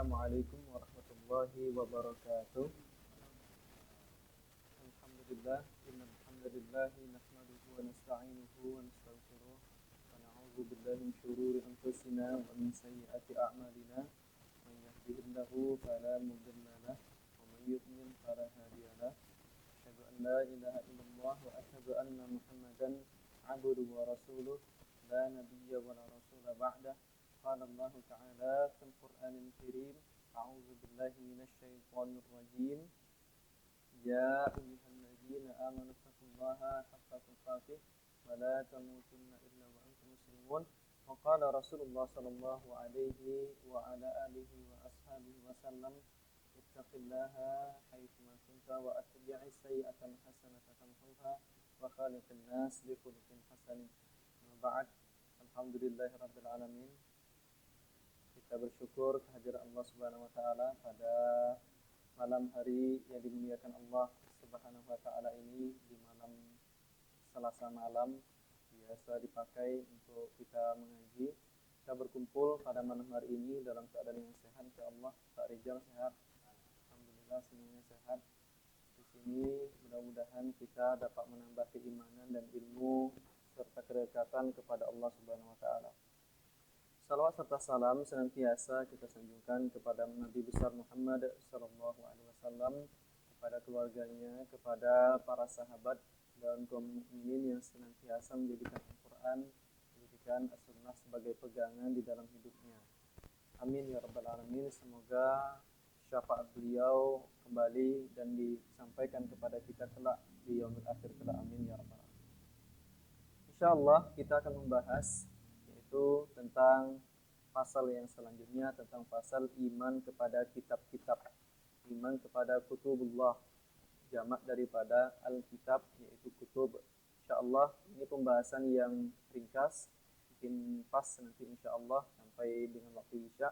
Assalamualaikum warahmatullahi wabarakatuh. Alhamdulillah, innal hamdalillah nahmaduhu wa nasta'inuhu wa nastaghfiruh wa na'udzu billahi min shururi anfusina wa min sayyiati a'malina. Man yahdihillahu fala mudilla lahu wa man yudlil fala hadiya lahu. Asyhadu an la ilaha illallah wa asyhadu anna Muhammadan 'abduhu wa rasuluh la nabiyya wa la rasula ba'dah. Qala Allah Ta'ala fil Qur'anil Karim, a'udzu billahi minasy syaithanir rajim. Ya ayyuhalladzina amanu taqullaha haqqa tuqatih wa la tamutunna illa wa antum muslimun. Wa qala Rasulullah sallallahu alaihi wa ala alihi wa ashabihi wa sallam, ittaqillaha haitsu ma kunta wa atbi'is sayyi'atal hasanata tamhuha wa khaliqin nas bi khuluqin hasan. Amma ba'd. Alhamdulillahirabbil alamin. Kita bersyukur kehadiran Allah Subhanahu wa taala pada malam hari yang dimuliakan Allah Subhanahu wa taala ini, di malam Selasa malam biasa dipakai untuk kita mengaji. Kita berkumpul pada malam hari ini dalam keadaan yang sehat, insyaallah. Pak Rizal sehat. Alhamdulillah semuanya sehat. Di sini mudah-mudahan kita dapat menambah keimanan dan ilmu serta kedekatan kepada Allah Subhanahu wa taala. Salawat serta salam senantiasa kita sanjungkan kepada Nabi besar Muhammad sallallahu alaihi wasallam, kepada keluarganya, kepada para sahabat dan kaum mukminin yang senantiasa menjadikan Al-Qur'an, menjadikan As-Sunnah sebagai pegangan di dalam hidupnya. Amin ya rabbal alamin. Semoga syafaat beliau kembali dan disampaikan kepada kita kelak di yaumil akhir kelak. Amin ya rabbal alamin. Insyaallah kita akan membahas yaitu tentang pasal yang selanjutnya, tentang pasal iman kepada kitab-kitab, iman kepada kutubullah, jamak daripada al-kitab yaitu kutub. Insyaallah ini pembahasan yang ringkas, mungkin pas nanti insyaallah sampai dengan waktu Isya,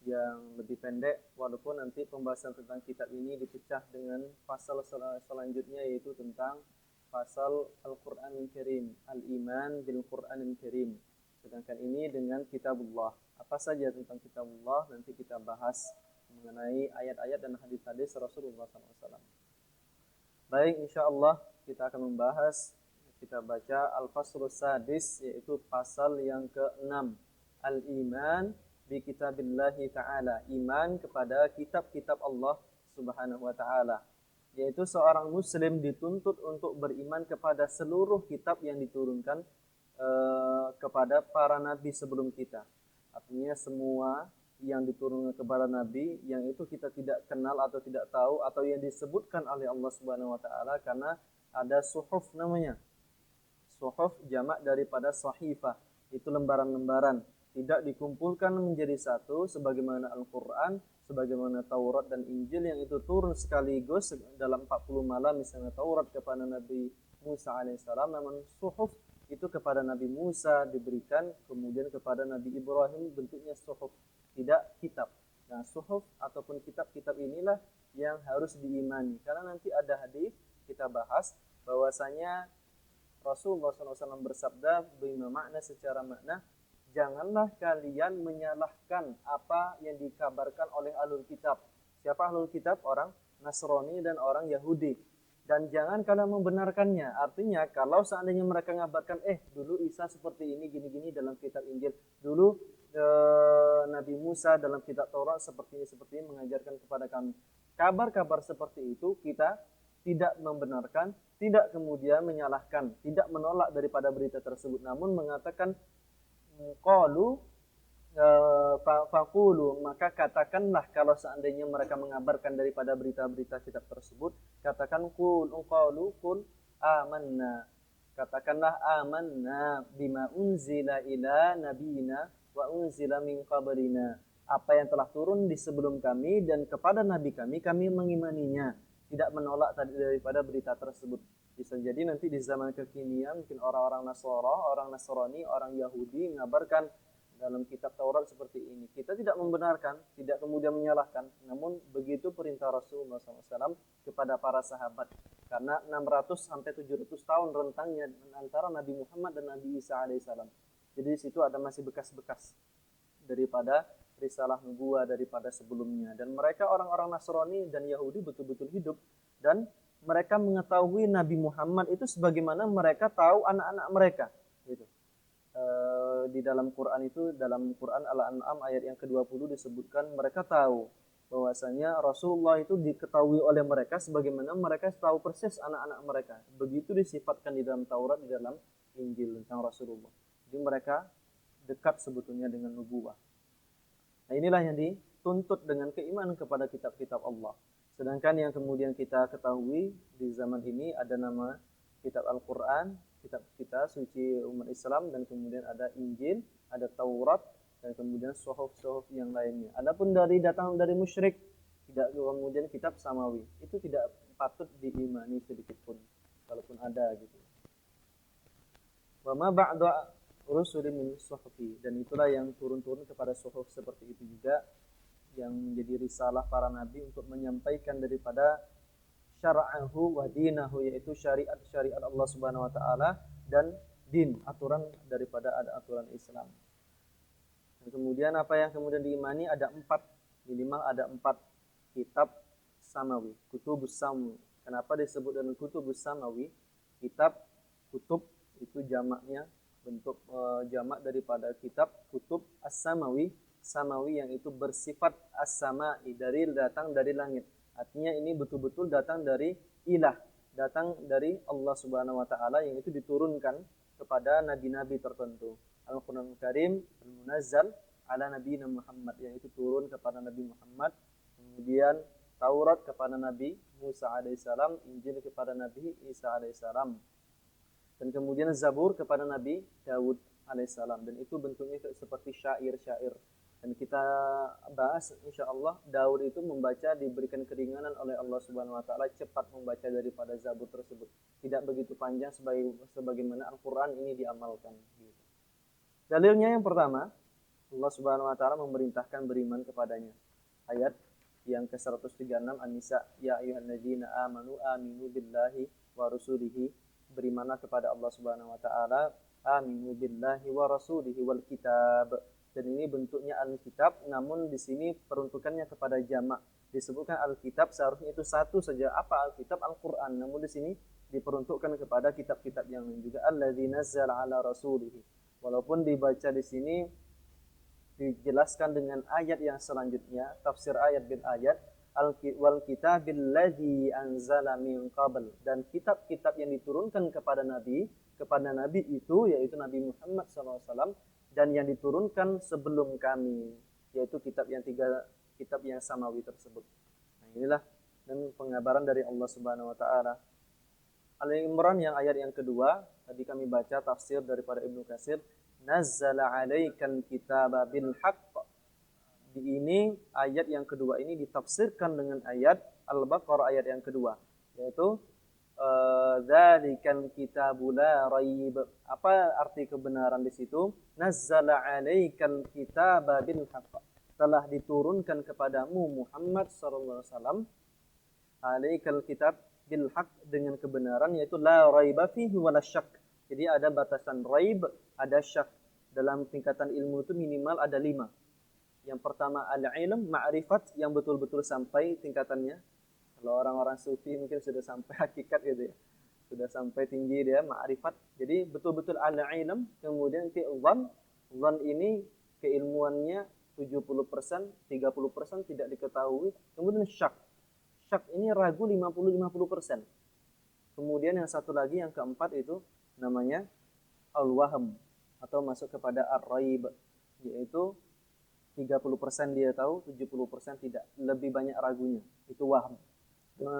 yang lebih pendek, walaupun nanti pembahasan tentang kitab ini dipecah dengan pasal selanjutnya yaitu tentang pasal Al-Qur'anul Karim, al-iman bil Qur'anil Karim. Sedangkan ini dengan kitabullah. Apa saja tentang kitabullah nanti kita bahas mengenai ayat-ayat dan hadis-hadis Rasulullah SAW. Baik, insyaallah kita akan membahas, kita baca Al-Faslus Sadis, yaitu pasal yang ke-6. Al-iman bi kitabillahi ta'ala, iman kepada kitab-kitab Allah Subhanahu wa ta'ala. Yaitu seorang muslim dituntut untuk beriman kepada seluruh kitab yang diturunkan kepada para nabi sebelum kita. Artinya semua yang diturunkan kepada nabi yang itu kita tidak kenal atau tidak tahu, atau yang disebutkan oleh Allah Subhanahu wa taala, karena ada suhuf namanya. Suhuf jamak daripada sahifah, itu lembaran-lembaran, tidak dikumpulkan menjadi satu sebagaimana Al-Qur'an, sebagaimana Taurat dan Injil yang itu turun sekaligus dalam 40 malam. Misalnya Taurat kepada Nabi Musa alaihissalam, namun suhuf itu kepada Nabi Musa diberikan, kemudian kepada Nabi Ibrahim bentuknya suhuf, tidak kitab. Nah, suhuf ataupun kitab-kitab inilah yang harus diimani, karena nanti ada hadis kita bahas bahwasanya Rasulullah SAW bersabda bima makna, secara makna, janganlah kalian menyalahkan apa yang dikabarkan oleh ahlul kitab. Siapa ahlul kitab? Orang Nasrani dan orang Yahudi. Dan jangan kalian membenarkannya. Artinya kalau seandainya mereka ngabarkan, dulu Isa seperti ini, gini-gini dalam kitab Injil, dulu Nabi Musa dalam kitab Taurat seperti ini mengajarkan kepada kami. Kabar-kabar seperti itu kita tidak membenarkan, tidak kemudian menyalahkan, tidak menolak daripada berita tersebut, namun mengatakan qalu faqulu, maka katakanlah kalau seandainya mereka mengabarkan daripada berita-berita kitab tersebut, katakan qul amanna, katakanlah amanna bima unzila ila nabiyina wa unzila min qablina, apa yang telah turun di sebelum kami dan kepada nabi kami mengimaninya, tidak menolak daripada berita tersebut. Bisa jadi nanti di zaman kekinian mungkin orang-orang Nasrani, orang Yahudi mengabarkan dalam kitab Taurat seperti ini. Kita tidak membenarkan, tidak kemudian menyalahkan, namun begitu perintah Rasulullah SAW kepada para sahabat. Karena 600 sampai 700 tahun rentangnya antara Nabi Muhammad dan Nabi Isa alaihissalam. Jadi di situ ada masih bekas-bekas daripada risalah nubuwah daripada sebelumnya. Dan mereka orang-orang Nasrani dan Yahudi betul-betul hidup dan mereka mengetahui Nabi Muhammad itu sebagaimana mereka tahu anak-anak mereka. Gitu. Di dalam Quran itu, dalam Quran Al-An'am ayat yang ke-20 disebutkan mereka tahu bahwasanya Rasulullah itu diketahui oleh mereka sebagaimana mereka tahu persis anak-anak mereka. Begitu disifatkan di dalam Taurat, di dalam Injil tentang Rasulullah. Jadi mereka dekat sebetulnya dengan nubuwah. Nah, inilah yang dituntut dengan keimanan kepada kitab-kitab Allah. Sedangkan yang kemudian kita ketahui di zaman ini ada nama kitab Al-Quran, kitab kita suci umat Islam, dan kemudian ada Injil, ada Taurat, dan kemudian suhuf-suhuf yang lainnya. Adapun datang dari musyrik, tidak kemudian kitab samawi, itu tidak patut diimani sedikit pun, walaupun ada gitu. Wa ma ba'da rusulin min suhufi, dan itulah yang turun-turun kepada suhuf seperti itu juga, yang menjadi risalah para nabi untuk menyampaikan daripada syara'ahu wa dinahu, yaitu syariat Allah Subhanahu wa taala, dan din, aturan daripada ada aturan Islam. Dan kemudian apa yang kemudian diimani ada 4, minimal ada 4 kitab samawi, kutubus samawi. Kenapa disebut dengan kutubus samawi? Kitab, kutub itu jamaknya, bentuk jamak daripada kitab, kutub as-samawi, samawi yang itu bersifat as-sama'i, dari datang dari langit. Artinya ini betul-betul datang dari ilah, datang dari Allah Subhanahu wa taala, yang itu diturunkan kepada nabi-nabi tertentu. Al-Qur'an Karim al-munazzal ala nabiyina Muhammad, yang itu turun kepada Nabi Muhammad. Kemudian Taurat kepada Nabi Musa alaihissalam, Injil kepada Nabi Isa alaihissalam. Dan kemudian Zabur kepada Nabi Daud alaihissalam, dan itu bentuknya seperti syair-syair. Dan kita bahas insyaallah, Daud itu membaca diberikan keringanan oleh Allah Subhanahu wa taala, cepat membaca daripada Zabur tersebut. Tidak begitu panjang sebagaimana Al-Qur'an ini diamalkan gitu. Dalilnya yang pertama, Allah Subhanahu wa taala memerintahkan beriman kepadanya. Ayat yang ke-136 An-Nisa, ya ayyuhalladzina amanu aminu billahi wa rasulihi, berimanlah kepada Allah Subhanahu wa taala, aminu billahi wa rasulihi wal kitab. Dan ini bentuknya Alkitab, namun di sini peruntukannya kepada jamak. Disebutkan Alkitab, seharusnya itu satu saja. Apa Alkitab? Al-Qur'an. Namun di sini diperuntukkan kepada kitab-kitab yang lain juga. Alladzi nazzala ala rasulihi. Walaupun dibaca di sini dijelaskan dengan ayat yang selanjutnya, tafsir ayat bil ayat, wal kitabil ladzi anzala min qabl, dan kitab-kitab yang diturunkan kepada nabi itu yaitu Nabi Muhammad SAW, dan yang diturunkan sebelum kami, yaitu kitab yang samawi tersebut. Nah, inilah dan pengabaran dari Allah Subhanahu wa taala. Al-Imran yang ayat yang kedua, tadi kami baca tafsir daripada Ibnu Katsir, nazzala 'alaikal kitaba bil haqq. Di ini ayat yang kedua ini ditafsirkan dengan ayat Al-Baqarah ayat yang kedua, yaitu dzalikal kitabu la raib. Apa arti kebenaran di situ? Nazzala 'alaikal kitaba bil haqq. Telah diturunkan kepadamu Muhammad sallallahu alaihi wasallam, 'alaikal kitab bil haqq, dengan kebenaran, yaitu la raiba fihi wala syak. Jadi ada batasan raib, ada syak. Dalam tingkatan ilmu itu minimal ada 5. Yang pertama al-ilm, ma'rifat, yang betul-betul sampai tingkatannya. Kalau orang-orang sufi mungkin sudah sampai hakikat gitu ya. Sudah sampai tinggi dia ma'rifat. Jadi betul-betul al-ilm, kemudian nanti dhan ini keilmuannya 70%, 30% tidak diketahui. Kemudian syak. Syak ini ragu 50-50%. Kemudian yang satu lagi, yang keempat itu namanya al-wahm, atau masuk kepada ar-raib, yaitu 30% dia tahu, 70% tidak, lebih banyak ragunya, itu wahm.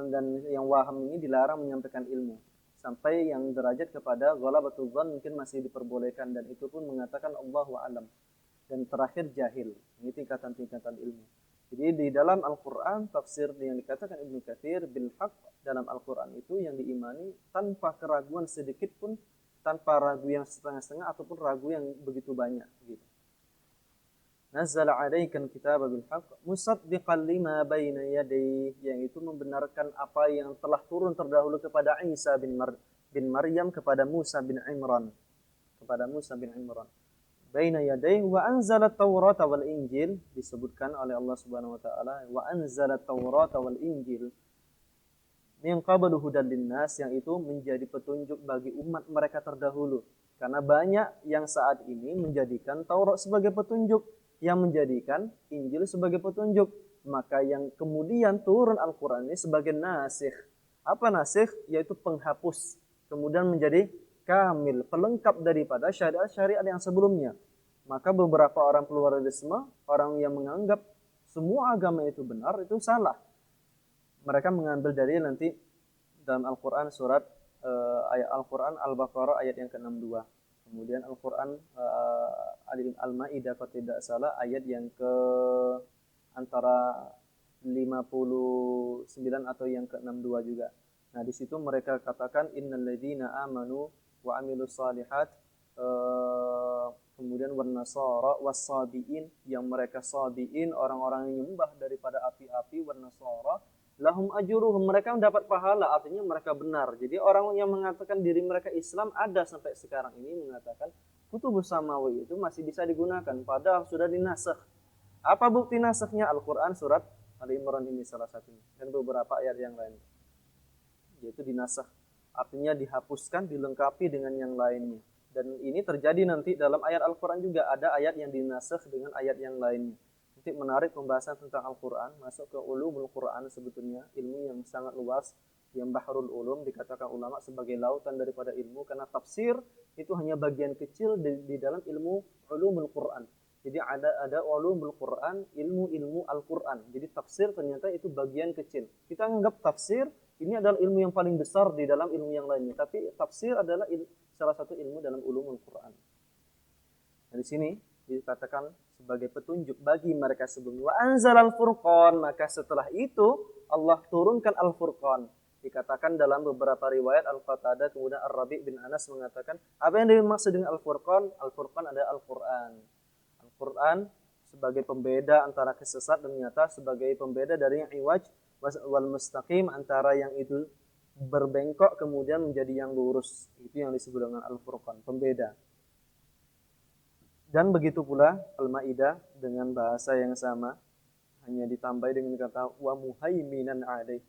Dan yang wahm ini dilarang menyampaikan ilmu, sampai yang derajat kepada ghalabatul dhann mungkin masih diperbolehkan, dan itu pun mengatakan Allahu a'lam. Dan terakhir jahil, ini tingkatan-tingkatan ilmu. Jadi di dalam Al-Quran, tafsir yang dikatakan Ibnu Katsir bil haqq dalam Al-Quran itu yang diimani tanpa keraguan sedikit pun, tanpa ragu yang setengah-setengah ataupun ragu yang begitu banyak gitu. Nazzala 'alaikal kitaba bil haqq musaddiqan lima baina yadayhi, yang itu membenarkan apa yang telah turun terdahulu kepada Isa bin Maryam, kepada Musa bin Imran. baina yadayhi wa anzala at-taurata wal injil, disebutkan oleh Allah Subhanahu wa taala wa anzala at-taurata wal injil min qablu hudan linnas, yang itu menjadi petunjuk bagi umat mereka terdahulu. Karena banyak yang saat ini menjadikan Taurat sebagai petunjuk, yang menjadikan Injil sebagai petunjuk. Maka yang kemudian turun Al-Quran ini sebagai nasikh. Apa nasikh? Yaitu penghapus. Kemudian menjadi kamil, pelengkap daripada syariat-syariat yang sebelumnya. Maka beberapa orang pluralisme, orang yang menganggap semua agama itu benar, itu salah. Mereka mengambil dari nanti dalam Al-Quran surat ayat Al-Quran Al-Baqarah ayat yang ke-62. Kemudian Al-Quran Al-Maidah kalau tidak salah ayat yang ke antara 59 atau yang ke-62 juga. Nah, di situ mereka katakan innalladzina amanu wa amilus shalihat, kemudian wan nasara was-sabiin, yang mereka sabiin, orang-orang yang menyembah daripada api-api, wan nasara lahum ajruhum, mereka mendapat pahala, artinya mereka benar. Jadi orang yang mengatakan diri mereka Islam ada sampai sekarang ini mengatakan kutubus samawi itu masih bisa digunakan, padahal sudah dinasakh. Apa bukti nasakhnya? Al-Quran surat Al-Imran ini salah satunya, dan beberapa ayat yang lain, yaitu dinasakh, artinya dihapuskan, dilengkapi dengan yang lainnya. Dan ini terjadi nanti dalam ayat Al-Quran juga, ada ayat yang dinasakh dengan ayat yang lainnya. Nanti menarik pembahasan tentang Al-Quran, masuk ke ulumul Quran, sebetulnya ilmu yang sangat luas, yang bahrul ulum, dikatakan ulama sebagai lautan daripada ilmu, karena tafsir itu hanya bagian kecil di dalam ilmu ulumul Quran. Jadi ada ulumul Quran, ilmu-ilmu Al-Quran. Jadi tafsir ternyata itu bagian kecil. Kita anggap tafsir ini adalah ilmu yang paling besar di dalam ilmu yang lainnya. Tapi tafsir adalah salah satu ilmu dalam ulumul Quran. Nah, di sini dikatakan sebagai petunjuk bagi mereka sebelumnya. Wa anzalal furqan, maka setelah itu Allah turunkan Al-Furqan. Dikatakan dalam beberapa riwayat Al-Qatadah, kemudian Ar-Rabi' bin Anas mengatakan, apa yang dimaksud dengan Al-Furqan? Al-Furqan adalah Al-Quran. Al-Quran sebagai pembeda antara kesesat dan nyata, sebagai pembeda dari yang iwaj wal mustaqim, antara yang itu berbengkok kemudian menjadi yang lurus. Itu yang disebut dengan Al-Furqan, pembeda. Dan begitu pula Al-Maidah dengan bahasa yang sama, hanya ditambah dengan kata wa muhaiminan alaih,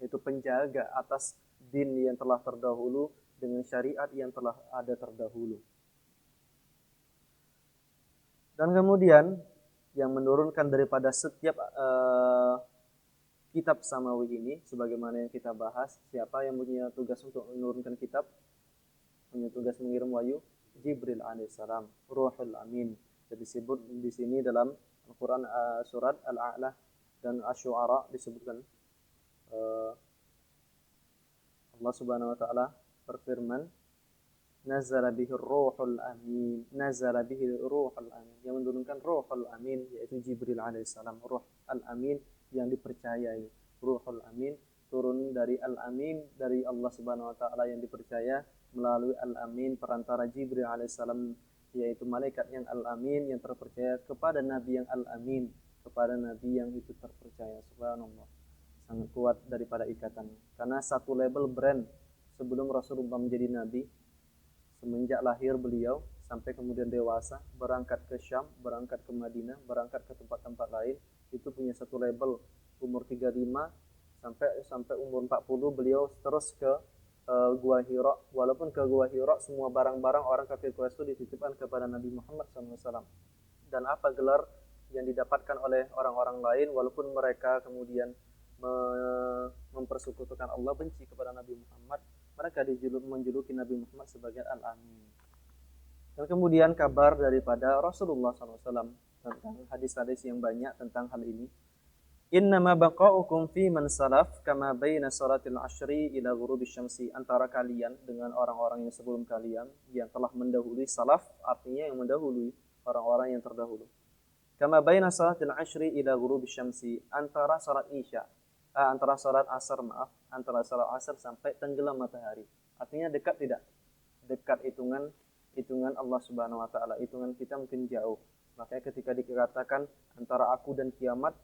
yaitu penjaga atas din yang telah terdahulu dengan syariat yang telah ada terdahulu. Dan kemudian yang menurunkan daripada setiap kitab samawi ini, sebagaimana yang kita bahas, siapa yang punya tugas untuk menurunkan kitab, punya tugas mengirim wahyu? Jibril alaihissalam, Ruhul Amin. Jadi disebut di sini dalam Al-Quran surat Al-A'la dan Asy-Syu'ara disebutkan Allah Subhanahu wa taala berfirman, nazala bihi ruhul amin, nazala bihi ruhul amin, yang menurunkan ruhul amin yaitu Jibril alaihissalam, ruh al-amin yang dipercayai. Ruhul amin turun dari al-amin, dari Allah Subhanahu wa taala yang dipercaya, melalui al-amin perantara Jibril alaihissalam, yaitu malaikat yang al-amin yang terpercaya, kepada nabi yang al-amin, kepada nabi yang itu terpercaya. Subhanallah, sangat kuat daripada ikatannya. Karena satu label brand sebelum Rasulullah menjadi nabi, semenjak lahir beliau sampai kemudian dewasa, berangkat ke Syam, berangkat ke Madinah, berangkat ke tempat-tempat lain, itu punya satu label. Umur 35 sampai umur 40 beliau terus ke Gua Hira. Walaupun ke Gua Hira semua barang-barang orang kafir Quraisy itu dititipkan kepada Nabi Muhammad SAW. Dan apa gelar yang didapatkan oleh orang-orang lain, walaupun mereka kemudian mempersekutukan Allah, benci kepada Nabi Muhammad, mereka menjuluki Nabi Muhammad sebagai Al-Amin. Dan kemudian kabar daripada Rasulullah SAW tentang hadis-hadis yang banyak tentang hal ini. Innama baqa'ukum fi man salaf kama baina salatil ashri ila ghurubisy syamsi, antara kalian dengan orang-orang yang sebelum kalian yang telah mendahului. Salaf artinya yang mendahului orang-orang yang terdahulu. Kama baina salatil ashri ila ghurubisy syamsi, antara salat isya, antara salat asar, antara salat asar sampai tenggelam matahari. Artinya dekat tidak? Dekat hitungan Allah Subhanahu wa taala. Hitungan kita mungkin jauh. Makanya ketika dikatakan antara aku dan kiamat,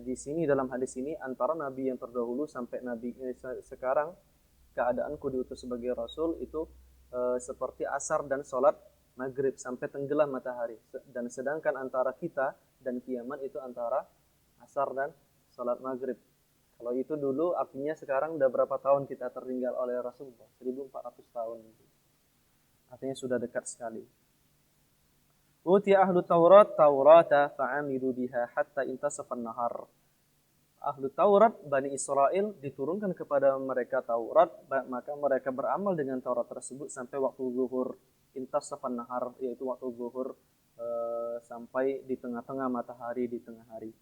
di sini dalam hadis ini antara nabi yang terdahulu sampai nabi sekarang, keadaanku diutus sebagai rasul itu seperti asar dan salat maghrib sampai tenggelam matahari. Dan sedangkan antara kita dan kiamat itu antara asar dan salat maghrib. Kalau itu dulu artinya sekarang udah berapa tahun kita tertinggal oleh Rasulullah? 1400 tahun. Artinya sudah dekat sekali. Uti ahlu Taurat Taurata fa'amilu biha hatta intasafan nahar. Ahlu Taurat Bani Israel diturunkan kepada mereka Taurat, maka mereka beramal dengan Taurat tersebut sampai waktu zuhur, intasafan nahar, yaitu waktu zuhur sampai di tengah-tengah matahari di tengah hari.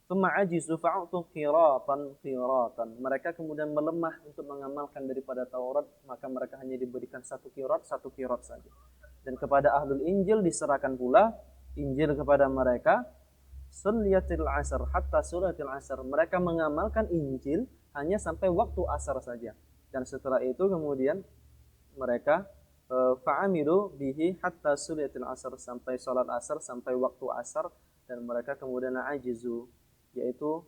Thumma ajizu fa'utu qiratan. Mereka kemudian melemah untuk mengamalkan daripada Taurat, maka mereka hanya diberikan satu qirat saja. Dan kepada ahlul Injil diserahkan pula Injil kepada mereka suliyatil asar hatta sulatil asar. Mereka mengamalkan Injil hanya sampai waktu asar saja. Dan setelah itu kemudian mereka fa'amilu bihi hatta suliyatil asar, sampai salat asar, sampai waktu asar, dan mereka kemudian ajizu, yaitu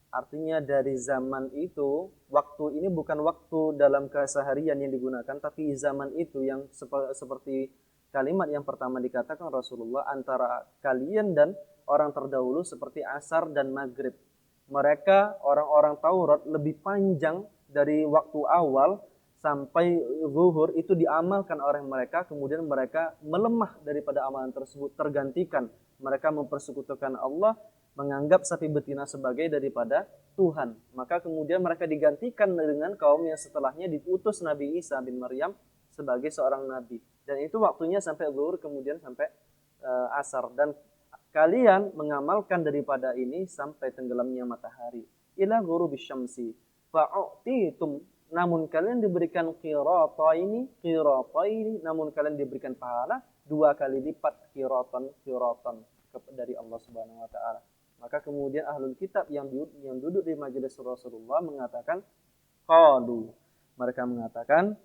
artinya dari zaman itu, waktu ini bukan waktu dalam keseharian yang digunakan, tapi zaman itu yang seperti kalimat yang pertama dikatakan Rasulullah, antara kalian dan orang terdahulu seperti asar dan maghrib. Mereka orang-orang Taurat lebih panjang dari waktu awal sampai zuhur itu diamalkan oleh mereka, kemudian mereka melemah daripada amalan tersebut, tergantikan mereka mempersekutukan Allah, menganggap sapi betina sebagai daripada Tuhan. Maka kemudian mereka digantikan dengan kaum yang setelahnya diutus Nabi Isa bin Maryam sebagai seorang nabi. Dan itu waktunya sampai zuhur, kemudian sampai asar. Dan kalian mengamalkan daripada ini sampai tenggelamnya matahari. Ila ghurubis syamsi fa'utitum, namun kalian diberikan qirataini, namun kalian diberikan pahala 2 kali lipat qiratan dari Allah Subhanahu wa taala. Maka kemudian ahlul kitab yang duduk di majelis Rasulullah mengatakan, qalu, mereka mengatakan,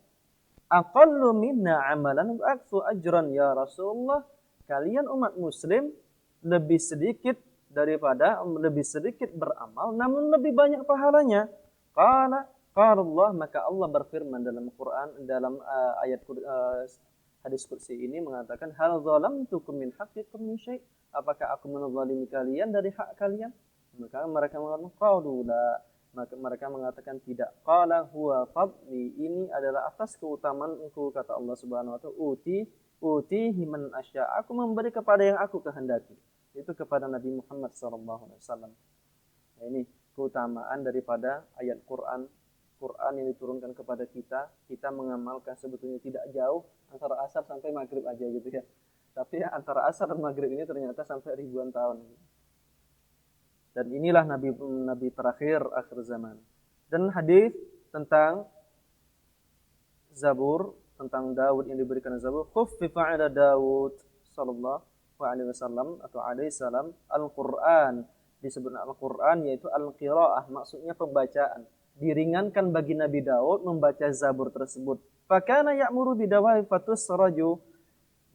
aqallu minna amalan wa aktsu ajran ya Rasulullah. Kalian umat muslim lebih sedikit beramal namun lebih banyak pahalanya. Qala Allah, maka Allah berfirman dalam Quran, dalam ayat hadis qudsi ini mengatakan, hal zalamtukum min haqqikum min syai', apakah aku menzalimi kalian dari hak kalian? Maka mereka mengatakan qalu la, maka mereka mengatakan tidak. Qala huwa fadli, ini adalah atas keutamaanku, kata Allah Subhanahu wa taala, utihi man asya, aku memberi kepada yang aku kehendaki, itu kepada Nabi Muhammad sallallahu alaihi wasallam. Nah, ini keutamaan daripada ayat Quran yang diturunkan kepada kita mengamalkan sebetulnya tidak jauh antara asar sampai maghrib aja gitu ya. Tapi antara asar dan maghrib ini ternyata sampai ribuan tahun. Dan inilah nabi terakhir akhir zaman. Dan hadis tentang Zabur, tentang Daud yang diberikan Zabur, khuffifa ala Daud sallallahu alaihi wasallam atau alaihi salam Al-Qur'an, disebut Al-Qur'an yaitu al-qiraah, maksudnya pembacaan. Diringankan bagi Nabi Daud membaca Zabur tersebut. Fakana ya'muru bidawahi fatusraju,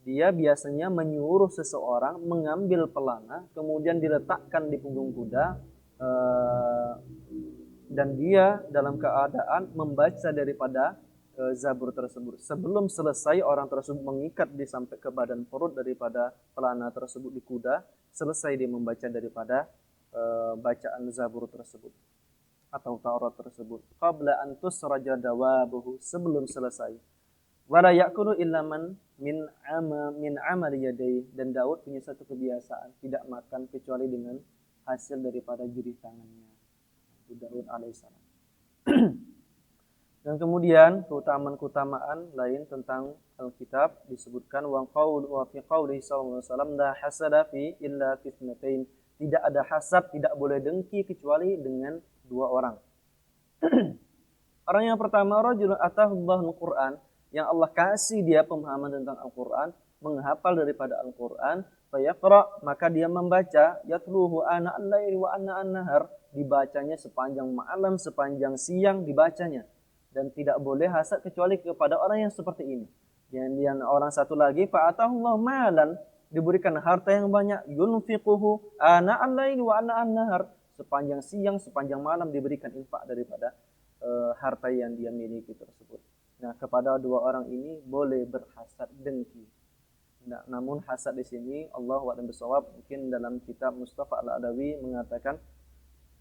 dia biasanya menyuruh seseorang mengambil pelana kemudian diletakkan di punggung kuda, dan dia dalam keadaan membaca daripada Zabur tersebut. Sebelum selesai orang tersebut mengikat di sampai ke badan perut daripada pelana tersebut di kuda, selesai dia membaca daripada bacaan Zabur tersebut atau Taurat tersebut. Qabla an tusraja dawabuhu, sebelum selesai. Wala ya'kulu illa man min amali yadayhi, dan Daud punya satu kebiasaan, tidak makan kecuali dengan hasil daripada jerih tangannya. Itu Daud alaihissalam. Dan kemudian keutamaan lain tentang Alkitab disebutkan, wa fi qaulihi sallallahu alaihi wasallam la hasada fi illa fitnatain, tidak ada hasad, tidak boleh dengki kecuali dengan 2 orang. Orang yang pertama, rajulun atahullahul Qur'an, yang Allah kasih dia pemahaman tentang Al-Qur'an, menghafal daripada Al-Qur'an, fayaqra, maka dia membaca, yatluhu ana al-laili wa ana an-nahar, dibacanya sepanjang malam, sepanjang siang dibacanya. Dan tidak boleh hasad kecuali kepada orang yang seperti ini. Yang orang satu lagi, fa'atahullahu malan, diberikan harta yang banyak, yunfiquhu ana al-laili wa ana an-nahar, sepanjang siang, sepanjang malam diberikan infak daripada harta yang dia miliki tersebut. Nah, kepada 2 orang ini boleh berhasad dengki. Nah, namun hasad di sini Allah wa'lam bishawab, mungkin dalam kitab Mustafa Al-Adawi mengatakan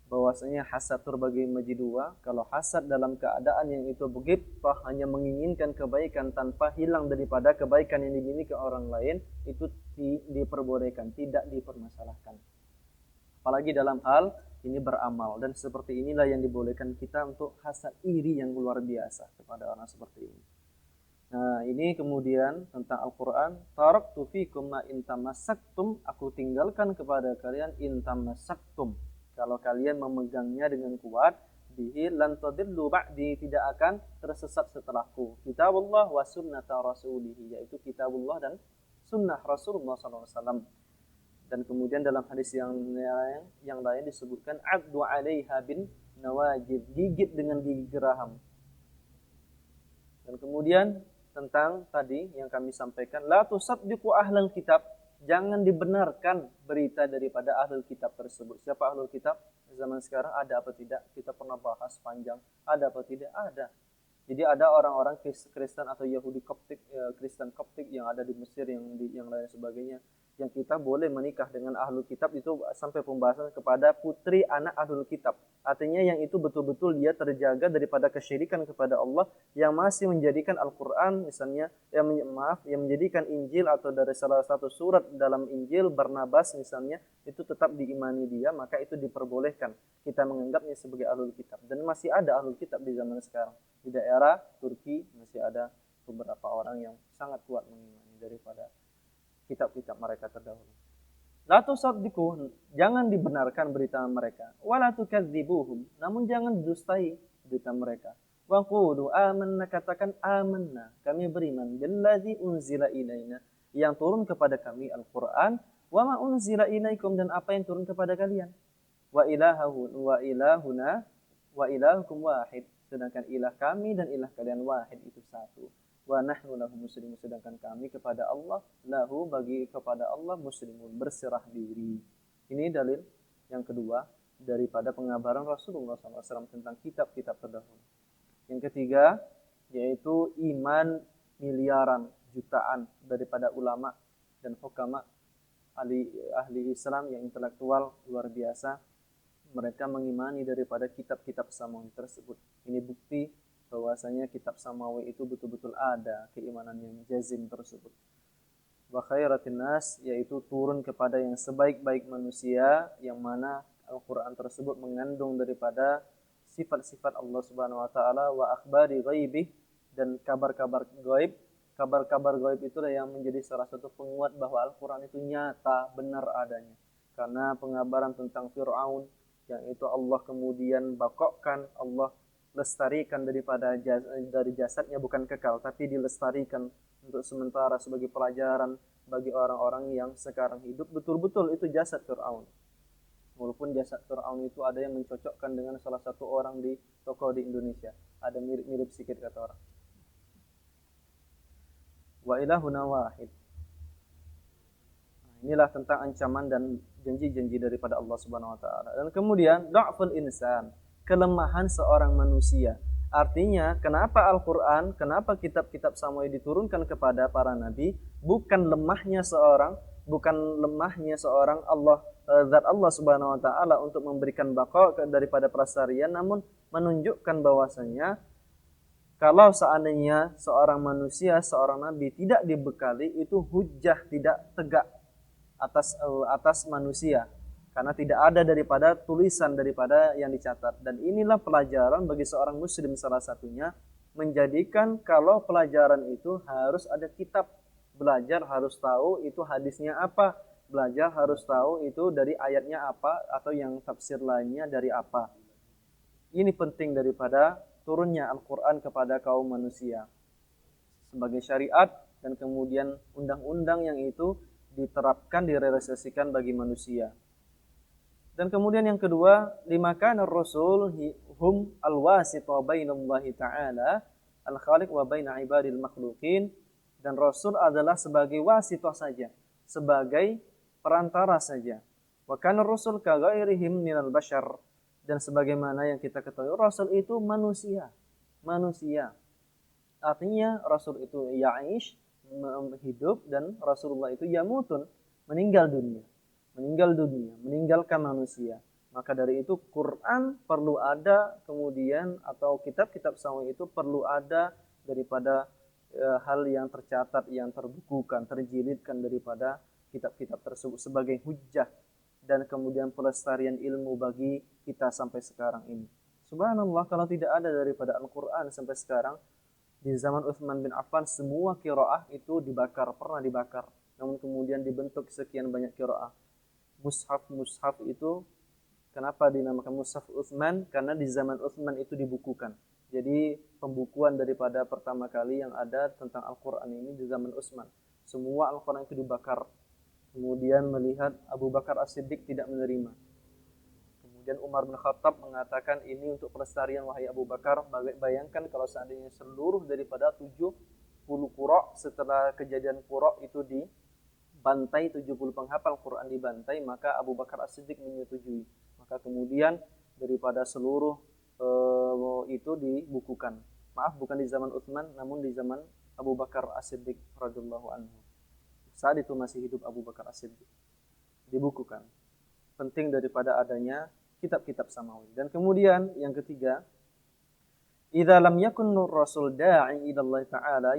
bahwasanya hasad terbagi menjadi dua. Kalau hasad dalam keadaan yang itu begitu hanya menginginkan kebaikan tanpa hilang daripada kebaikan yang dimiliki orang lain, itu diperbolehkan, tidak dipermasalahkan. Apalagi dalam hal ini beramal, dan seperti inilah yang dibolehkan kita untuk hasad iri yang luar biasa kepada orang seperti ini. Nah, ini kemudian tentang Al-Quran. Taraktu fikum ma in tamassaktum, aku tinggalkan kepada kalian in tamassaktum, kalau kalian memegangnya dengan kuat, bihi lan tadillu ba'di, tidak akan tersesat setelahku. Kitabullah wa sunnata rasulih, yaitu kitabullah dan sunnah Rasulullah SAW. Dan kemudian dalam hadis yang lain disebutkan addu 'alaiha bin nawajid, gigit dengan gigi geraham. Dan kemudian tentang tadi yang kami sampaikan, la tusaddiqu ahlal kitab, jangan dibenarkan berita daripada ahlul kitab tersebut. Siapa ahlul kitab? Zaman sekarang ada apa tidak? Kita pernah bahas panjang. Ada apa tidak? Ada. Jadi ada orang-orang Kristen atau Yahudi Koptik, Kristen Koptik yang ada di Mesir, yang lain sebagainya, yang kita boleh menikah dengan ahlul kitab, itu sampai pembahasan kepada putri anak ahlul kitab. Artinya yang itu betul-betul dia terjaga daripada kesyirikan kepada Allah, yang masih menjadikan Al-Quran misalnya, yang menjadikan Injil atau dari salah satu surat dalam Injil Barnabas misalnya, itu tetap diimani dia, maka itu diperbolehkan kita menganggapnya sebagai ahlul kitab. Dan masih ada ahlul kitab di zaman sekarang. Di daerah Turki masih ada beberapa orang yang sangat kuat mengimani daripada kitab-kitab mereka terdahulu. La tusaddiqu, jangan dibenarkan berita mereka. Wa la tukadzibuhum, namun jangan dustai berita mereka. Wa qulu amanna, katakan amanna, kami beriman billazi unzila ilaina, yang turun kepada kami Al-Qur'an, wa ma unzila ilaikum, dan apa yang turun kepada kalian. Wa ilahuna wa ilahukum wahid, sedangkan ilah kami dan ilah kalian wahid, itu satu. Wa nahnu lahu muslimun, sedangkan kami kepada Allah, lahu, bagi kepada Allah, muslimun, berserah diri. Ini dalil yang kedua daripada pengabaran Rasulullah SAW tentang kitab-kitab terdahulu. Yang ketiga yaitu iman miliaran, jutaan daripada ulama dan hukama, ahli Islam yang intelektual luar biasa, mereka mengimani daripada kitab-kitab samawi tersebut. Ini bukti bahwasanya kitab samawi itu betul-betul ada keimanan yang jazim tersebut. Wa khairatin nas, yaitu turun kepada yang sebaik-baik manusia, yang mana Al-Quran tersebut mengandung daripada sifat-sifat Allah Subhanahu wa taala, wa akhbari ghaibih, dan kabar-kabar gaib. Kabar-kabar gaib itulah yang menjadi salah satu penguat bahwa Al-Quran itu nyata, benar adanya. Karena pengabaran tentang Fir'aun yang itu Allah kemudian bakokkan, Allah lestarikan dari jasadnya, bukan kekal, tapi dilestarikan untuk sementara sebagai pelajaran bagi orang-orang yang sekarang hidup. Betul-betul itu jasad Fir'aun. Walaupun jasad Fir'aun itu ada yang mencocokkan dengan salah satu orang di toko di Indonesia. Ada mirip-mirip sedikit kata orang. Wa ilahuna wahid. Inilah tentang ancaman dan janji-janji daripada Allah Subhanahu wa taala. Dan kemudian dha'ful insan, kelemahan seorang manusia. Artinya, kenapa Al-Quran, kenapa kitab-kitab samawi diturunkan kepada para nabi, bukan lemahnya seorang Allah, zat Allah Subhanahu wa taala untuk memberikan baqa daripada pelestarian, namun menunjukkan bahwasanya kalau seandainya seorang manusia, seorang nabi tidak dibekali, itu hujjah tidak tegak atas manusia. Karena tidak ada daripada tulisan daripada yang dicatat. Dan inilah pelajaran bagi seorang muslim salah satunya, menjadikan kalau pelajaran itu harus ada kitab. Belajar harus tahu itu hadisnya apa. Belajar harus tahu itu dari ayatnya apa, atau yang tafsir lainnya dari apa. Ini penting daripada turunnya Al-Quran kepada kaum manusia sebagai syariat, dan kemudian undang-undang yang itu diterapkan, direalisasikan bagi manusia. Dan kemudian yang kedua, limakana ar-rasul hum al-wasita bainallahi ta'ala al-khaliq wa baina ibadil makhluqin, dan rasul adalah sebagai wasitah saja, sebagai perantara saja. Wa kana ar-rasul ka ghairihim minal bashar, dan sebagaimana yang kita ketahui, rasul itu manusia. Artinya rasul itu ya'ish hidup dan Rasulullah itu yamutun, meninggal dunia. Meninggalkan manusia. Maka dari itu Quran perlu ada, kemudian atau kitab-kitab samawi itu perlu ada daripada hal yang tercatat, yang terbukukan, terjilidkan daripada kitab-kitab tersebut sebagai hujjah dan kemudian pelestarian ilmu bagi kita sampai sekarang ini. Subhanallah, kalau tidak ada daripada Al-Quran sampai sekarang, di zaman Utsman bin Affan semua qiraah itu dibakar, pernah dibakar. Namun kemudian dibentuk sekian banyak qiraah. Mushaf itu kenapa dinamakan Mushaf Utsman? Karena di zaman Utsman itu dibukukan. Jadi pembukuan daripada pertama kali yang ada tentang Al-Quran ini di zaman Utsman. Semua Al-Quran itu dibakar. Kemudian melihat Abu Bakar As-Siddiq tidak menerima. Kemudian Umar bin Khattab mengatakan ini untuk pelestarian wahai Abu Bakar. Bayangkan kalau seandainya seluruh daripada 70 qura setelah kejadian qura itu dibantai, 70 penghafal Quran dibantai, maka Abu Bakar As-Siddiq menyetujui. Maka kemudian daripada seluruh itu dibukukan. Maaf, bukan di zaman Utsman, namun di zaman Abu Bakar As-Siddiq radhiyallahu anhu. Saat itu masih hidup Abu Bakar As-Siddiq. Dibukukan. Penting daripada adanya kitab-kitab samawi. Dan kemudian yang ketiga, idza lam yakun rasul da'i ila Allah taala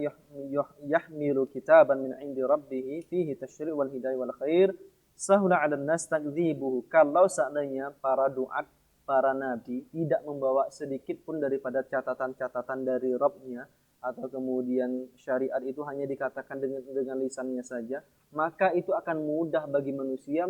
yahmilu kitaban min 'indi rabbih fihi tasyri' wal hidayah wal khair sahula 'ala an-nas takdzibuhu. Kalau seandainya para duat, para nabi tidak membawa sedikit pun daripada catatan-catatan dari Rabb-nya, atau kemudian syariat itu hanya dikatakan dengan lisannya saja, maka itu akan mudah bagi manusia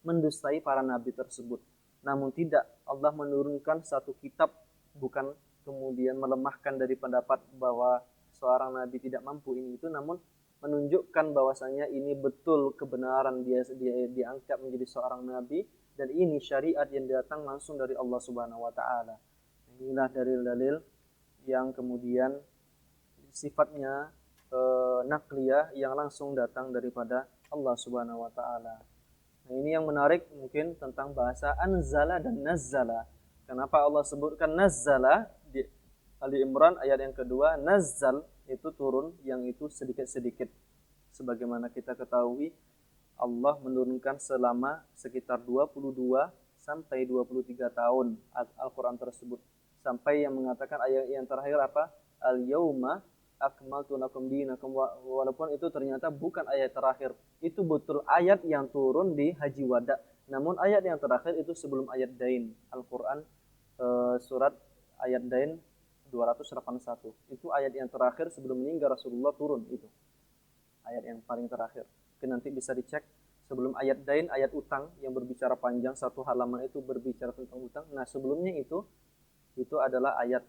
mendustai para nabi tersebut. Namun tidak, Allah menurunkan satu kitab, bukan kemudian melemahkan dari pendapat bahwa seorang nabi tidak mampu ini itu, namun menunjukkan bahwasanya ini betul kebenaran dia diangkat menjadi seorang nabi, dan ini syariat yang datang langsung dari Allah Subhanahu wa taala. Inilah dalil-dalil yang kemudian sifatnya nakliyah yang langsung datang daripada Allah Subhanahu wa taala. Nah, ini yang menarik mungkin tentang bahasa anzala dan nazzala. Kenapa Allah sebutkan nazzala di Ali Imran ayat yang kedua, nazzal itu turun, yang itu sedikit-sedikit. Sebagaimana kita ketahui, Allah menurunkan selama sekitar 22 sampai 23 tahun Al-Quran tersebut. Sampai yang mengatakan ayat yang terakhir apa? Al-yawma akmaltu lakum dinakum, walaupun itu ternyata bukan ayat terakhir. Itu betul ayat yang turun di Haji Wada. Namun ayat yang terakhir itu sebelum ayat Dain. Al-Quran surat ayat Dain 281. Itu ayat yang terakhir sebelum meninggal Rasulullah turun itu. Ayat yang paling terakhir. Nanti bisa dicek sebelum ayat Dain, ayat utang yang berbicara panjang, satu halaman itu berbicara tentang utang. Nah, sebelumnya itu adalah ayat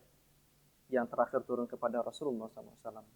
yang terakhir turun kepada Rasulullah SAW.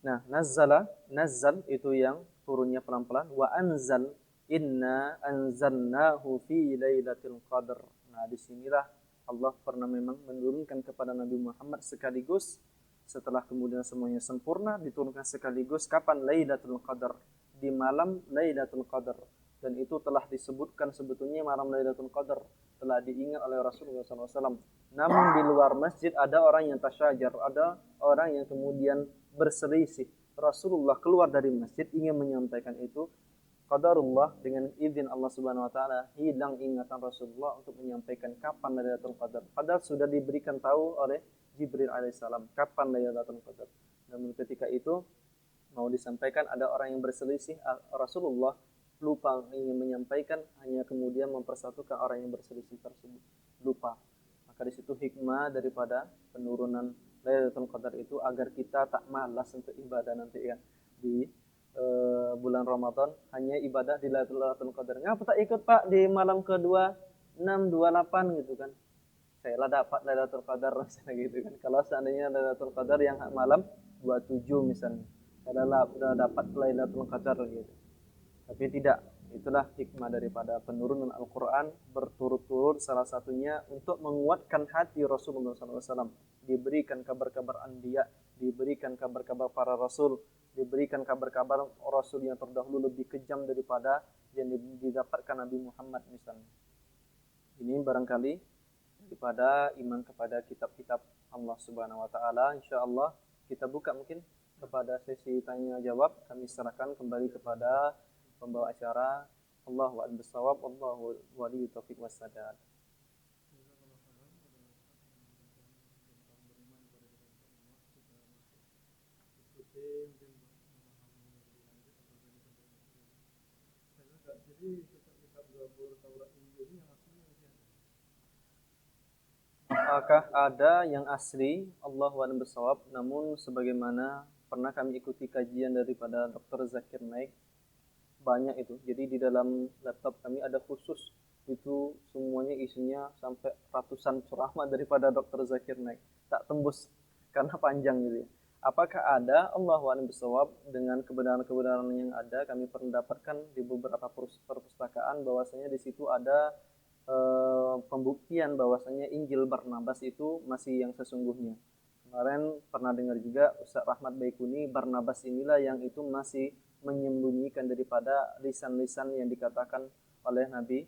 Nah, nazzal itu yang turunnya pelan-pelan. Wa anzal, inna anzalnahu fi lailatul qadar. Nah, disinilah Allah pernah memang menurunkan kepada Nabi Muhammad sekaligus setelah kemudian semuanya sempurna, diturunkan sekaligus kapan? Lailatul Qadar, di malam Lailatul Qadar. Dan itu telah disebutkan sebetulnya malam Lailatul Qadar telah diingat oleh Rasulullah SAW. Namun di luar masjid ada orang yang tasyajar, ada orang yang kemudian berselisih. Rasulullah keluar dari masjid ingin menyampaikan itu, qadarullah dengan izin Allah Subhanahu wa taala hilang ingatan Rasulullah untuk menyampaikan kapan Lailatul Qadar. Padahal sudah diberikan tahu oleh Jibril alaihissalam kapan Lailatul Qadar. Namun ketika itu mau disampaikan, ada orang yang berselisih, Rasulullah lupa ingin menyampaikan, hanya kemudian mempersatukan orang yang berselisih tersebut, lupa. Maka di situ hikmah daripada penurunan Lailatul Qadar itu agar kita tak malas untuk ibadah nanti ya di bulan Ramadan, hanya ibadah di Lailatul Qadar. Ngapa tak ikut Pak di malam kedua 628 gitu kan? Saya lah dapat Lailatul Qadar misalnya gitu kan. Kalau seandainya Lailatul Qadar yang malam 27 misalnya, saya lah udah dapat Lailatul Qadar gitu. Tapi tidak, itulah hikmah daripada penurunan Al-Quran berturut-turut, salah satunya untuk menguatkan hati Rasulullah SAW. Diberikan kabar-kabar anbiya, diberikan kabar-kabar para rasul, diberikan kabar-kabar rasul yang terdahulu lebih kejam daripada yang didapatkan Nabi Muhammad misalnya. Ini barangkali daripada iman kepada kitab-kitab Allah Subhanahu wa taala. Insyaallah kita buka mungkin kepada sesi tanya jawab. Kami serahkan kembali kepada pembawa acara. Allahu a'lam bishawab, wallahu waliyyu taufiq wassadad. Apakah ada yang asli? Allahu a'lam bishawab. Namun sebagaimana pernah kami ikuti kajian daripada Dr. Zakir Naik, banyak itu. Jadi di dalam laptop kami ada khusus itu, semuanya isinya sampai ratusan ceramah daripada Dr. Zakir Naik. Tak tembus karena panjang gitu ya. Apakah ada? Allahu a'lam bishawab. Dengan kebenaran-kebenaran yang ada, kami pernah dapatkan di beberapa perpustakaan bahwasanya di situ ada pembuktian bahwasanya Injil Barnabas itu masih yang sesungguhnya. Kemarin pernah dengar juga Ustaz Rahmat Baikuni, Barnabas inilah yang itu masih menyembunyikan daripada lisan-lisan yang dikatakan oleh Nabi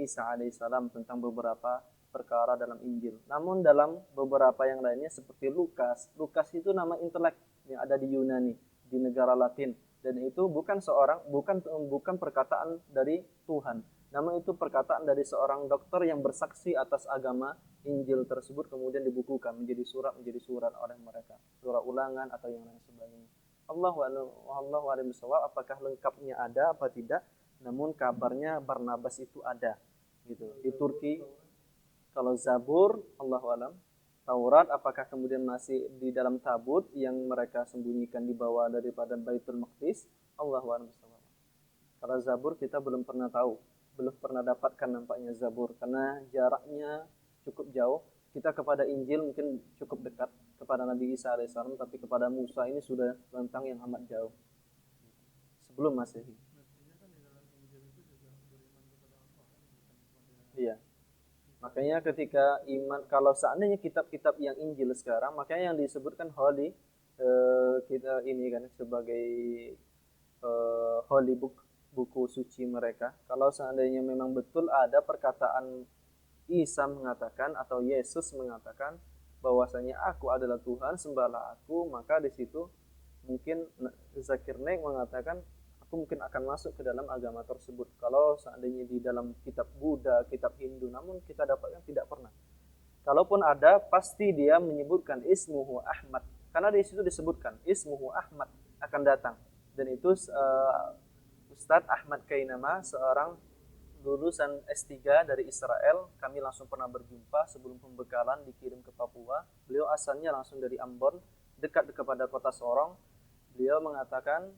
Isa alaihissalam tentang beberapa perkara dalam Injil. Namun dalam beberapa yang lainnya seperti Lukas itu nama intelek yang ada di Yunani, di negara Latin, dan itu bukan perkataan dari Tuhan. Namun itu perkataan dari seorang dokter yang bersaksi atas agama Injil tersebut, kemudian dibukukan menjadi surat oleh mereka, surah ulangan atau yang lain sebagainya. Allahu a'lam bishawab. Apakah lengkapnya ada apa tidak? Namun kabarnya Barnabas itu ada gitu di Turki. Kalau Zabur, Allahu a'lam. Taurat apakah kemudian masih di dalam tabut yang mereka sembunyikan di bawah daripada Baitul Maqdis? Allahu a'lam bishawab. Kalau Zabur kita belum pernah tahu, belum pernah dapatkan nampaknya Zabur karena jaraknya cukup jauh. Kita kepada Injil mungkin cukup dekat kepada Nabi Isa alaihissalam, tapi kepada Musa ini sudah rentang yang amat jauh sebelum Masehi. Iya. Makanya ketika iman, kalau seandainya kitab-kitab yang Injil sekarang, makanya yang disebutkan holy, kita ini kan sebagai holy book, buku suci mereka. Kalau seandainya memang betul ada perkataan Isa mengatakan atau Yesus mengatakan bahwasanya aku adalah Tuhan, sembahlah aku, maka di situ mungkin Zakir Naik mengatakan aku mungkin akan masuk ke dalam agama tersebut. Kalau seandainya di dalam kitab Buddha, kitab Hindu, namun kita dapatkan tidak pernah. Kalaupun ada, pasti dia menyebutkan ismuhu Ahmad, karena di situ disebutkan ismuhu Ahmad akan datang, dan itu Ustadz Ahmad Kainama, seorang lulusan S3 dari Israel. Kami langsung pernah berjumpa sebelum pembekalan dikirim ke Papua. Beliau asalnya langsung dari Ambon, dekat kepada kota Sorong. Beliau mengatakan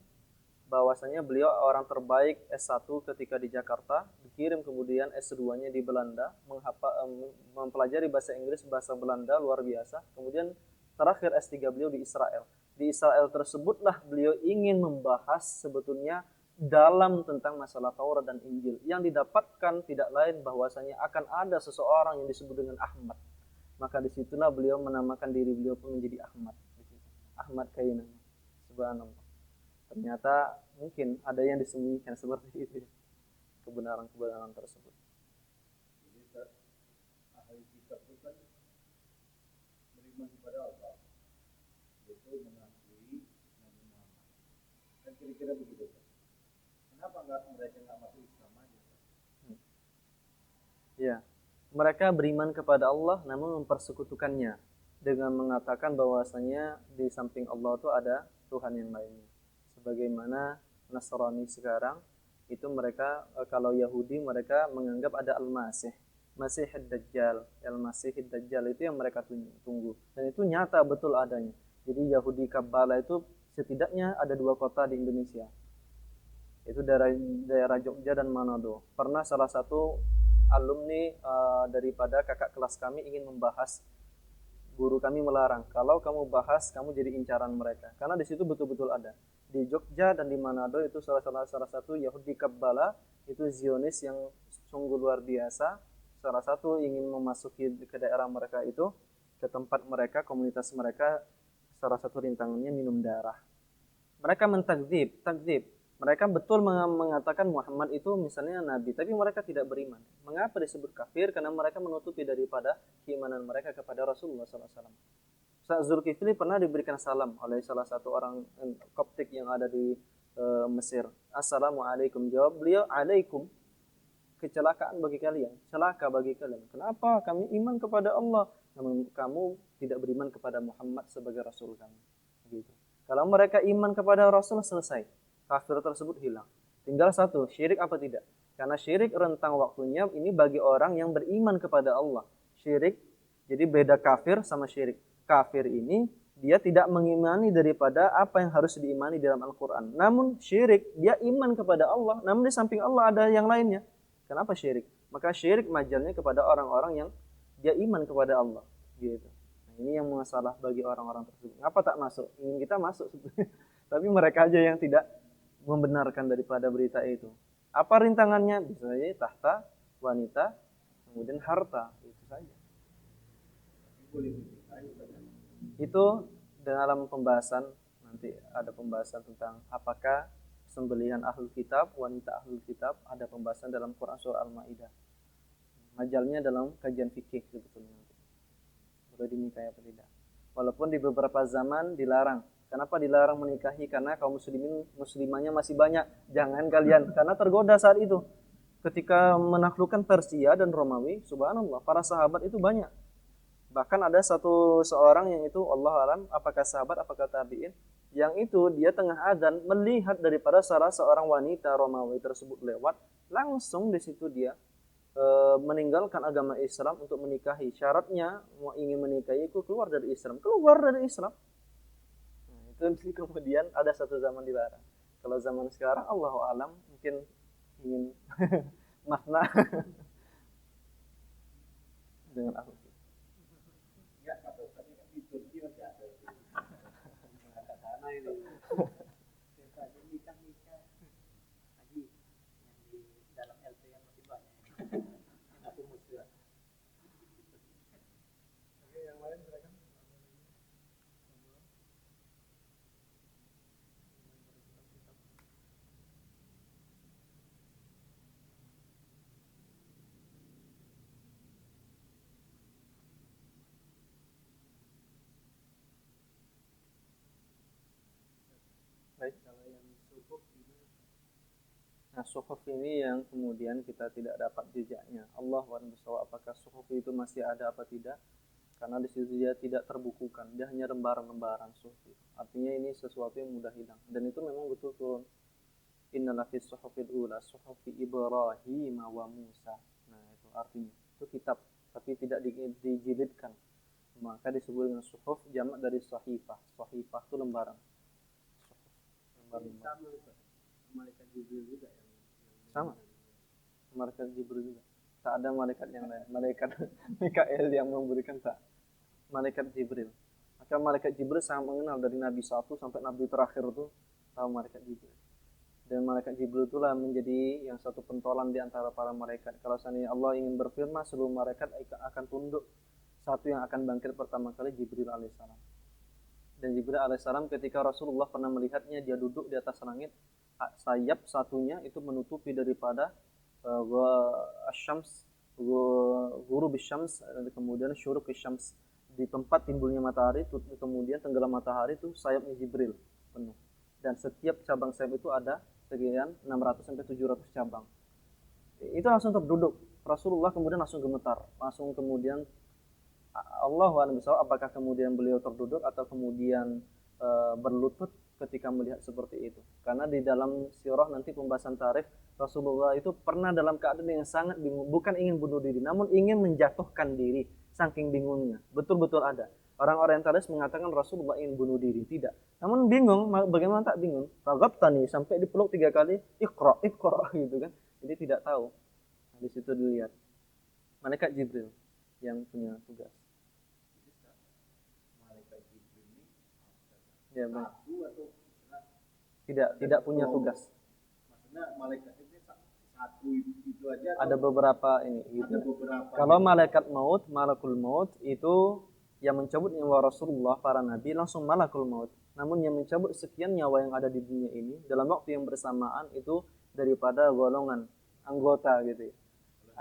bahwasanya beliau orang terbaik S1 ketika di Jakarta, dikirim kemudian S2-nya di Belanda, mempelajari bahasa Inggris, bahasa Belanda luar biasa. Kemudian terakhir S3 beliau di Israel. Di Israel tersebutlah beliau ingin membahas sebetulnya dalam tentang masalah Taurat dan Injil. Yang didapatkan tidak lain bahwasanya akan ada seseorang yang disebut dengan Ahmad. Maka disitulah beliau menamakan diri beliau pun menjadi Ahmad. Ahmad Kainama. Subhanallah. Ternyata mungkin ada yang disembunyikan seperti itu, kebenaran-kebenaran tersebut. Jadi ahli kitab itu kan beriman kepada Allah, yaitu mengakui Nabi Muhammad. Kan kira-kira begitu. Kenapa mereka nggak masuk Islam aja? Ya, mereka beriman kepada Allah namun mempersekutukannya dengan mengatakan bahwasanya di samping Allah itu ada Tuhan yang lainnya. Sebagaimana Nasrani sekarang itu mereka, kalau Yahudi mereka menganggap ada Al-Masih, Masih Ad-Dajjal. Al-Masih Ad-Dajjal itu yang mereka tunggu, dan itu nyata betul adanya. Jadi Yahudi Kabbalah itu setidaknya ada 2 kota di Indonesia, itu daerah Jogja dan Manado. Pernah salah satu alumni daripada kakak kelas kami ingin membahas, guru kami melarang, kalau kamu bahas kamu jadi incaran mereka, karena di situ betul-betul ada. Di Jogja dan di Manado itu salah satu Yahudi Kabbalah, itu Zionis yang sungguh luar biasa. Salah satu ingin memasuki ke daerah mereka itu, ke tempat mereka, komunitas mereka, salah satu rintangannya minum darah. Mereka takdzib. Mereka betul mengatakan Muhammad itu misalnya nabi, tapi mereka tidak beriman. Mengapa disebut kafir? Karena mereka menutupi daripada keimanan mereka kepada Rasulullah SAW. Ustaz Zulkifli pernah diberikan salam oleh salah satu orang Koptik yang ada di Mesir. Assalamualaikum. Jawab beliau, alaikum. Kecelakaan bagi kalian, celaka bagi kalian. Kenapa? Kami iman kepada Allah, namun kamu tidak beriman kepada Muhammad sebagai Rasul kami. Gitu. Kalau mereka iman kepada Rasul, selesai. Kafir tersebut hilang. Tinggal satu, syirik apa tidak? Karena syirik rentang waktunya ini bagi orang yang beriman kepada Allah. Syirik, jadi beda kafir sama syirik. Kafir ini dia tidak mengimani daripada apa yang harus diimani dalam Al-Quran. Namun syirik, dia iman kepada Allah, namun di samping Allah ada yang lainnya. Kenapa syirik? Maka syirik majalnya kepada orang-orang yang dia iman kepada Allah. Gitu. Nah, ini yang masalah bagi orang-orang tersebut. Ngapa tak masuk? Ingin kita masuk. Tapi mereka aja yang tidak membenarkan daripada berita itu. Apa rintangannya? Bisa saja tahta, wanita, kemudian harta. Itu saja. Itu dalam pembahasan, nanti ada pembahasan tentang apakah sembelihan ahlul kitab, wanita ahlul kitab, ada pembahasan dalam Quran surah Al-Maidah. Majalnya dalam kajian fikih sebetulnya. Boleh dinikahi apa tidak? Walaupun di beberapa zaman dilarang. Kenapa dilarang menikahi? Karena kaum muslimanya masih banyak. Jangan kalian, karena tergoda saat itu. Ketika menaklukkan Persia dan Romawi, subhanallah, para sahabat itu banyak. Bahkan ada seorang yang itu Allah alam, apakah sahabat, apakah tabi'in, yang itu dia tengah adzan melihat daripada salah seorang wanita Romawi tersebut lewat, langsung di situ dia meninggalkan agama Islam untuk menikahi. Syaratnya mau ingin menikahi itu keluar dari Islam, Nah, itu kemudian ada satu zaman dilarang. Kalau zaman sekarang Allahu alam mungkin ingin makna dengan aku. Ya, kalau tadi kan di Turki masih ada. Ke sana ini. Biasanya nikah haji yang di dalam LPM masih banyak. Aku muslim. Oke, yang lain silakan. Baik, kalau yang suhuf ini, nah suhuf ini yang kemudian kita tidak dapat jejaknya. Allah SWT, apakah suhuf itu masih ada apa tidak? Karena di situ dia tidak terbukukan, dia hanya lembaran-lembaran suhuf. Artinya ini sesuatu yang mudah hilang. Dan itu memang betul turun. Innala fis suhufil ula, suhufi Ibrahim wa Musa. Nah itu artinya, itu kitab, tapi tidak dijilidkan. Maka disebut dengan suhuf, jamak dari sahifah. Sahifah itu lembaran. Sama malaikat Jibril juga yang Sama. Malaikat Jibril juga. Tak ada malaikat yang lain. Malaikat Mikael yang memberikan, tak. Malaikat Jibril. Maka malaikat Jibril sangat mengenal dari Nabi 1 sampai Nabi terakhir itu tahu malaikat Jibril. Dan malaikat Jibril itulah menjadi yang satu pentolan di antara para malaikat. Kalau seandainya Allah ingin berfirman, seluruh malaikat akan tunduk. Satu yang akan bangkit pertama kali Jibril alaihissalam. Dan Jibril alaihissalam ketika Rasulullah pernah melihatnya, dia duduk di atas langit, sayap satunya itu menutupi daripada asyams, ghurub syams, kemudian syuruq syams, di tempat timbulnya matahari, kemudian tenggelam matahari, itu sayapnya Jibril penuh. Dan setiap cabang sayap itu ada sekian 600 sampai 700 cabang. Itu langsung terduduk. Rasulullah kemudian langsung gemetar, langsung kemudian Allahu a'lam bishawab, apakah kemudian beliau terduduk atau kemudian berlutut ketika melihat seperti itu. Karena di dalam sirah nanti pembahasan tarikh, Rasulullah itu pernah dalam keadaan yang sangat bingung, bukan ingin bunuh diri, namun ingin menjatuhkan diri, saking bingungnya. Betul-betul ada. Orang orientalis mengatakan Rasulullah ingin bunuh diri, tidak. Namun bingung, bagaimana tak bingung? Raghabtani, sampai dipeluk 3 kali, iqra gitu kan. Jadi tidak tahu. Nah, di situ dilihat malaikat Jibril yang punya tugas. Ya, tidak punya tugas. Maksudnya malaikat ini satu itu aja. Ada beberapa ini. Gitu. Ada beberapa. Kalau malaikat maut, malakul maut itu yang mencabut nyawa Rasulullah, para nabi langsung malakul maut. Namun yang mencabut sekian nyawa yang ada di dunia ini dalam waktu yang bersamaan itu daripada golongan anggota gitu ya.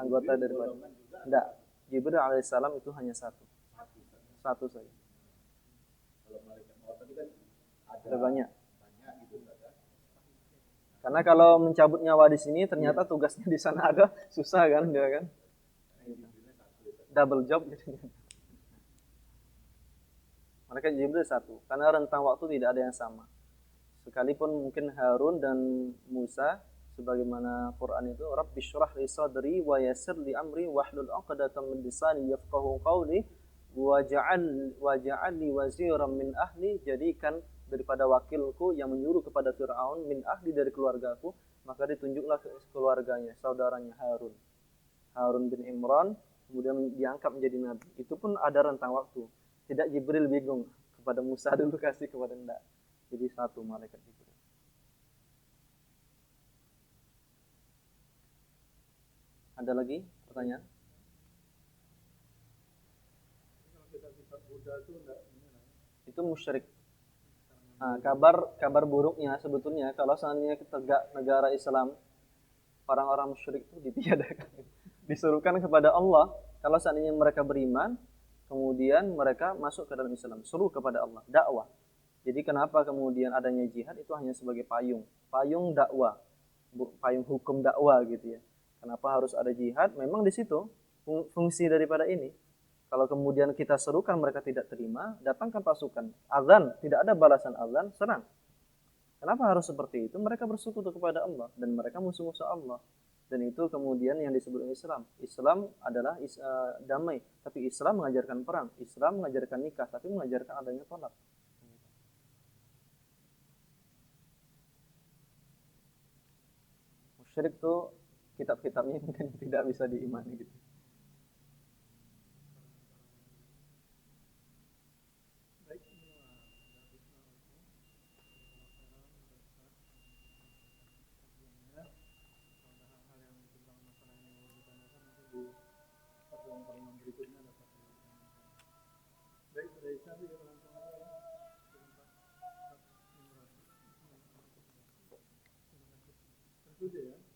Anggota daripada. Enggak. Jibril alaihissalam itu hanya satu saja. Kalau malaikat maut tadi kan Ada banyak. banyak gitu Ustaz ya. Karena kalau mencabut nyawa di sini ternyata tugasnya di sana ada, susah kan dia kan. Jibrilnya satu Ustaz. Double job gitu. Mereka Jibril satu, karena rentang waktu tidak ada yang sama. Sekalipun mungkin Harun dan Musa, sebagaimana Quran itu, Rabbi syrah li sadri wa yassir li amri wahlul 'uqdatam min lisani yafqahu qawli waj'al li waziran min ahli, jadikan daripada wakilku yang menyuruh kepada Firaun min ahli dari keluargaku, maka ditunjuklah ke keluarganya, saudaranya Harun. Harun bin Imran kemudian diangkat menjadi nabi. Itu pun ada rentang waktu. Tidak Jibril bingung kepada Musa dulu kasih kepada enggak. Jadi satu malaikat Jibril. Ada lagi pertanyaan? Kalau kita Buddha itu enggak Itu musyrik. Nah, kabar buruknya sebetulnya kalau seandainya tegak negara Islam, orang-orang musyrik itu ditiadakan. Disuruhkan kepada Allah, kalau seandainya mereka beriman, kemudian mereka masuk ke dalam Islam, suruh kepada Allah, dakwah. Jadi kenapa kemudian adanya jihad itu hanya sebagai payung dakwah, payung hukum dakwah gitu ya. Kenapa harus ada jihad? Memang di situ fungsi daripada ini. Kalau kemudian kita serukan mereka tidak terima, datangkan pasukan. Azan, tidak ada balasan azan, serang. Kenapa harus seperti itu? Mereka bersekutu kepada Allah dan mereka musuh-musuh Allah. Dan itu kemudian yang disebut Islam. Islam adalah damai, tapi Islam mengajarkan perang. Islam mengajarkan nikah, tapi mengajarkan adanya tolak. Musyrik tuh kitab-kitabnya mungkin tidak bisa diimani gitu. baik dari saya juga tentu ya.